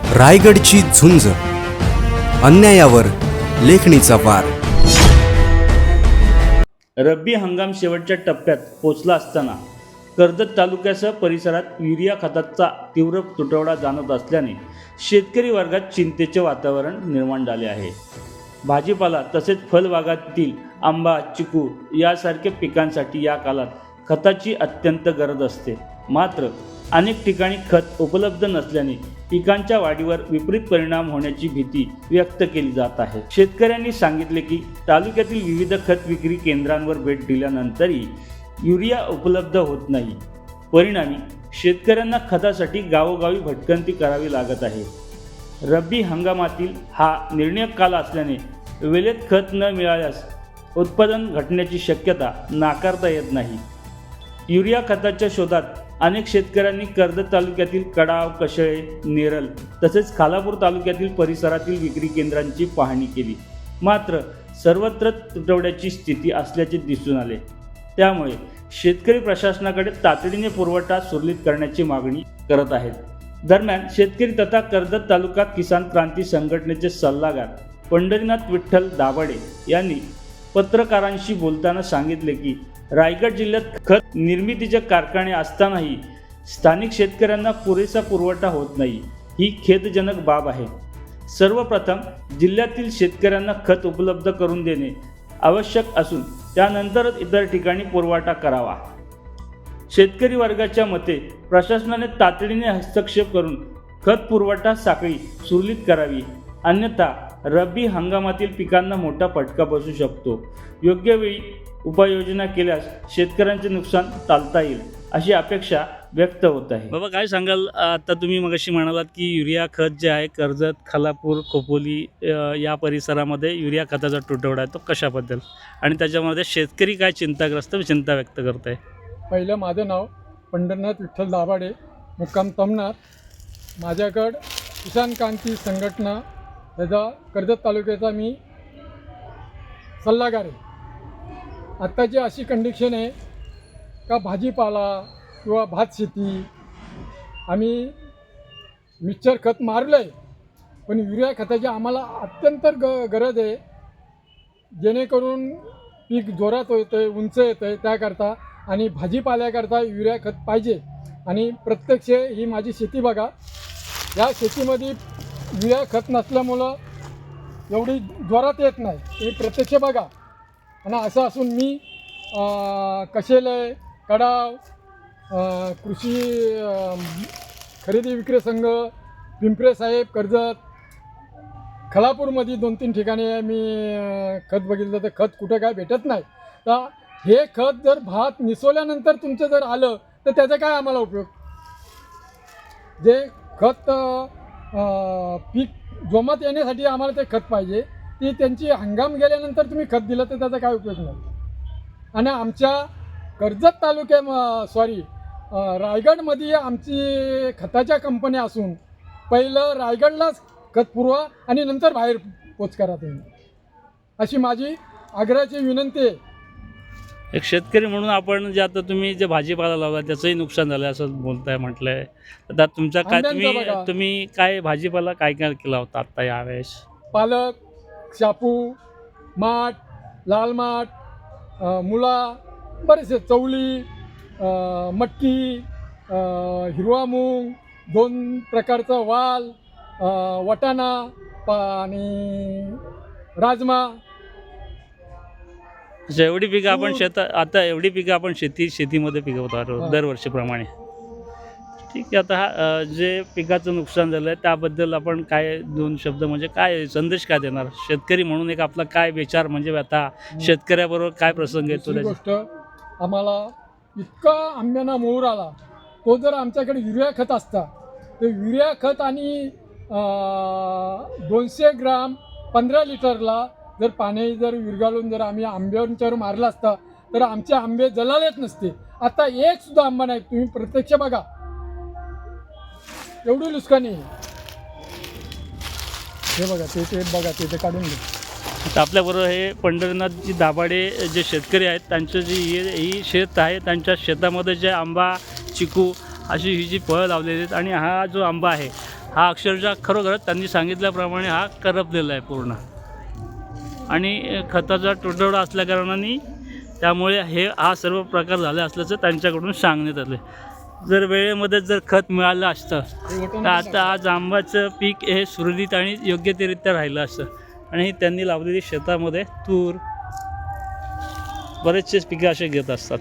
रायगडची झुंज, अन्यायावर लेखणीचा वार. रब्बी हंगाम शेवटच्या टप्प्यात पोचला असताना कर्जत तालुक्यासह परिसरात युरिया खताचा तीव्र तुटवडा जाणवत असल्याने शेतकरी वर्गात चिंतेचे वातावरण निर्माण झाले आहे. भाजीपाला तसेच फळबागातील आंबा, चिकू यासारख्या पिकांसाठी या काळात खताची अत्यंत गरज असते. मात्र अनेक ठिकाणी खत उपलब्ध नसल्याने पिकांच्या वाढीवर विपरीत परिणाम होण्याची भीती व्यक्त केली जात आहे. शेतकऱ्यांनी सांगितले की तालुक्यातील विविध खत विक्री केंद्रांवर भेट दिल्यानंतरही युरिया उपलब्ध होत नाही. परिणामी शेतकऱ्यांना खतासाठी गावोगावी भटकंती करावी लागत आहे. रब्बी हंगामातील हा निर्णायक काळ असल्याने वेळेत खत न मिळाल्यास उत्पादन घटण्याची शक्यता नाकारता येत नाही. युरिया खताच्या शोधात अनेक शेतकऱ्यांनी कर्जत तालुक्यातील कडाव, कशळे, नेरल तसेच खालापूर तालुक्यातील परिसरातील विक्री केंद्रांची पाहणी केली. मात्र सर्वत्र तुटवड्याची स्थिती असल्याचे दिसून आले. त्यामुळे शेतकरी प्रशासनाकडे तातडीने पुरवठा सुरळीत करण्याची मागणी करत आहेत. दरम्यान शेतकरी तथा कर्जत तालुका किसान क्रांती संघटनेचे सल्लागार पंढरीनाथ विठ्ठल दाभाडे यांनी पत्रकारांशी बोलताना सांगितले की रायगड जिल्ह्यात खत निर्मितीचे कारखाने असतानाही स्थानिक शेतकऱ्यांना पुरेसा पुरवठा होत नाही. ही खेदजनक बाब आहे. सर्वप्रथम जिल्ह्यातील शेतकऱ्यांना खत उपलब्ध करून देणे आवश्यक असून त्यानंतरच इतर ठिकाणी पुरवठा करावा. शेतकरी वर्गाच्या मते प्रशासनाने तातडीने हस्तक्षेप करून खत पुरवठा साखळी सुरळीत करावी, अन्यथा रब्बी हंगामातील पिकांना मोठा फटका बसू शकतो. योग्य वेळी उपाययोजना केल्यास शेतकऱ्यांचे नुकसान टाळता येईल अशी अपेक्षा व्यक्त होत आहे. बाबा, काय सांगाल? आता तुम्ही मगाशी म्हणालात की युरिया खत जे आहे कर्जत, खालापूर, खोपोली या परिसरामध्ये युरिया खताचा तुटवडा आहे, तो कशाबद्दल आणि त्याच्यामध्ये शेतकरी काय चिंता व्यक्त करत आहे? पहिलं माझं नाव पंढरीनाथ विठ्ठल दाभाडे, मुक्काम तमनार. माझ्याकडं किसान क्रांती संघटना त्याचा कर्जत तालुक्याचा मी सल्लागार आहे. आत्ताची अशी कंडिशन आहे का भाजीपाला किंवा भात शेती आम्ही मिक्सर खत मारलं आहे, पण युरिया खताची आम्हाला अत्यंत गरज आहे, जेणेकरून पीक जोरात होतं आहे, उंच येतं आहे त्याकरता, आणि भाजीपाल्याकरता युरिया खत पाहिजे. आणि प्रत्यक्ष ही माझी शेती बघा, या शेतीमध्ये युरिया खत नसल्यामुळं एवढी जोरात येत नाही, हे प्रत्यक्ष बघा. आणि असं असून मी कशेले, कडाव, कृषी खरेदी विक्री संघ, पिंपरे साहेब, कर्जत, खालापूरमध्ये 2-3 ठिकाणी मी खत बघितलं तर खत कुठं काय भेटत नाही. तर हे खत जर भात निसवल्यानंतर तुमचं जर आलं तर त्याचा काय आम्हाला उपयोग? जे खत पीक जोमात येण्यासाठी आम्हाला ते खत पाहिजे, ती त्यांची हंगाम गेल्यानंतर तुम्ही खत दिलं तर त्याचा काय उपयोग नाही. आणि आमच्या कर्जत रायगडमध्ये आमची खताच्या कंपन्या असून पहिलं रायगडलाच खत पुरवा आणि नंतर बाहेर पोच करा तुम्ही, अशी माझी आग्रहाची विनंती आहे. एक शेतकरी म्हणून आपण जे आता तुम्ही जे भाजीपाला लावला त्याचंही नुकसान झालं असं बोलताय, म्हटलंय. आता तुमचा काय तुम्ही काय भाजीपाला काय केला होता आता यावेळेस? पालक, शापू, माठ, लाल माठ, मुळा, बरेचसे, चवली, मटकी, हिरवा मूग, 2 प्रकारचा वाल, वटाणा आणि राजमा. एवढी पिकं आपण एवढी पिकं आपण शेतीमध्ये पिकवतो दरवर्षीप्रमाणे. ठीक आहे. आता जे पिकाचं नुकसान झालं आहे त्याबद्दल आपण काय 2 शब्द म्हणजे काय संदेश काय देणार शेतकरी म्हणून? एक आपला काय विचार म्हणजे आता शेतकऱ्याबरोबर काय प्रसंग येतो? दुसरी गोष्ट, आम्हाला इतका आंब्याना मोहर आला, तो जर आमच्याकडे युरिया खत असता तर युरिया खत आणि 200 ग्राम 15 लिटरला जर पाणी जर विरघळून जर आम्ही आंब्यांच्यावर मारला असता तर आमचे आंबे जळालेच नसते. आता एक सुद्धा आंबा नाही, तुम्ही प्रत्यक्ष बघा, एवढी नुकसानी आहे. हे बघा, ते बघा, ते काढून घे. आता आपल्याबरोबर हे पंढरीनाथजी दाभाडे जे शेतकरी आहेत, त्यांचं जी ही शेत आहे, त्यांच्या शेतामध्ये जे आंबा, चिकू अशी ही जी फळं लावलेली आहेत. आणि हा जो आंबा आहे हा अक्षरशः खरोखरच त्यांनी सांगितल्याप्रमाणे हा करपलेला आहे पूर्ण. आणि खताचा तुटवडा असल्याकारणाने त्यामुळे हा सर्व प्रकार झाला असल्याचं त्यांच्याकडून सांगण्यात आलं. जर वेळेमध्ये जर खत मिळालं असतं तर आता आज आंब्याचं पीक हे सुरळीत आणि योग्यतेरित्या राहिलं असतं. आणि त्यांनी लावलेली शेतामध्ये तूर बरेचसे पिकं असे घेत असतात.